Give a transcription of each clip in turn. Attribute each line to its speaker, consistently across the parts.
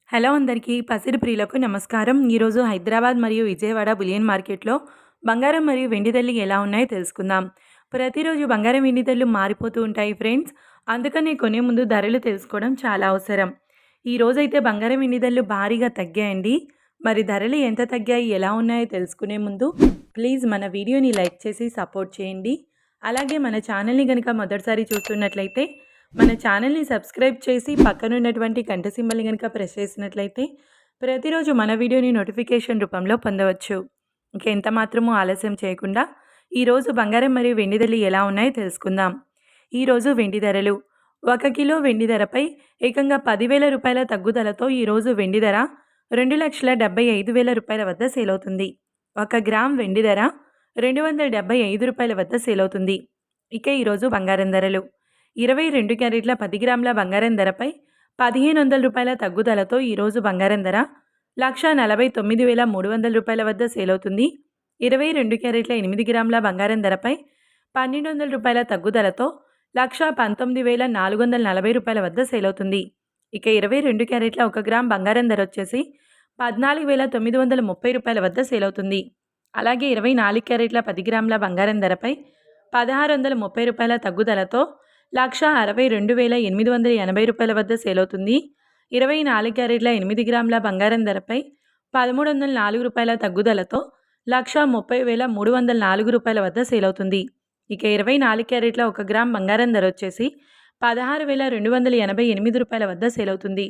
Speaker 1: Hello అందరికీ పసిడి ప్రియులకు నమస్కారం. ఈరోజు హైదరాబాద్ మరియు విజయవాడ బులియన్ మార్కెట్లో బంగారం మరియు వెండి ధరలు ఎలా ఉన్నాయో తెలుసుకుందాం. ప్రతిరోజు బంగారం వెండి ధరలు మారిపోతూ ఉంటాయి ఫ్రెండ్స్. అందుకని కొనే ముందు ధరలు తెలుసుకోవడం చాలా అవసరం. ఈ రోజైతే బంగారం వెండి ధరలు భారీగా తగ్గాయండి. మరి ధరలు ఎంత తగ్గాయి, ఎలా ఉన్నాయో తెలుసుకునే ముందు ప్లీజ్ మన వీడియోని లైక్ చేసి సపోర్ట్ చేయండి. అలాగే మన ఛానల్ని కనుక మొదటిసారి చూస్తున్నట్లయితే మన ఛానల్ని సబ్స్క్రైబ్ చేసి పక్కనున్నటువంటి గంట సింబల్ని కనుక ప్రెస్ చేసినట్లయితే ప్రతిరోజు మన వీడియోని నోటిఫికేషన్ రూపంలో పొందవచ్చు. ఇంకెంత మాత్రమూ ఆలస్యం చేయకుండా ఈరోజు బంగారం మరియు వెండి ధరలు ఎలా ఉన్నాయో తెలుసుకుందాం. ఈరోజు వెండి ధరలు 1 కిలో వెండి ధరపై ఏకంగా 10,000 రూపాయల తగ్గుదలతో ఈరోజు వెండి ధర 2,75,000 రూపాయల వద్ద సేల్ అవుతుంది. 1 గ్రామ్ వెండి ధర 275 రూపాయల వద్ద సేల్ అవుతుంది. ఇక ఈరోజు బంగారం ధరలు 22 క్యారెట్ల 10 గ్రాముల బంగారం ధరపై 1,500 రూపాయల తగ్గుదలతో ఈరోజు బంగారం ధర 1,49,300 రూపాయల వద్ద సేల్ అవుతుంది. 22 క్యారెట్ల 8 గ్రాముల బంగారం ధరపై 1,200 రూపాయల తగ్గుదలతో 1,19,440 రూపాయల వద్ద సేల్ అవుతుంది. ఇక 22 క్యారెట్ల 1 గ్రామ్ బంగారం ధర వచ్చేసి 14,930 రూపాయల వద్ద సేల్ అవుతుంది. అలాగే 24 క్యారెట్ల 10 గ్రాముల బంగారం ధరపై 1,630 రూపాయల తగ్గుదలతో 1,62,880 రూపాయల వద్ద సేల్ అవుతుంది. 24 క్యారెట్ల 8 గ్రాముల బంగారం ధరపై 1,304 రూపాయల తగ్గుదలతో 1,30,304 రూపాయల వద్ద సేల్ అవుతుంది. ఇక 24 క్యారెట్ల 1 గ్రామ్ బంగారం ధర వచ్చేసి 16,288 రూపాయల వద్ద సేల్ అవుతుంది.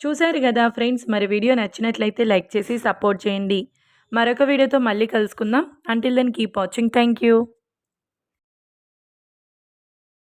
Speaker 1: చూశారు కదా ఫ్రెండ్స్, మరి వీడియో నచ్చినట్లయితే లైక్ చేసి సపోర్ట్ చేయండి. మరొక వీడియోతో మళ్ళీ కలుసుకుందాం. Until then keep watching. Thank you.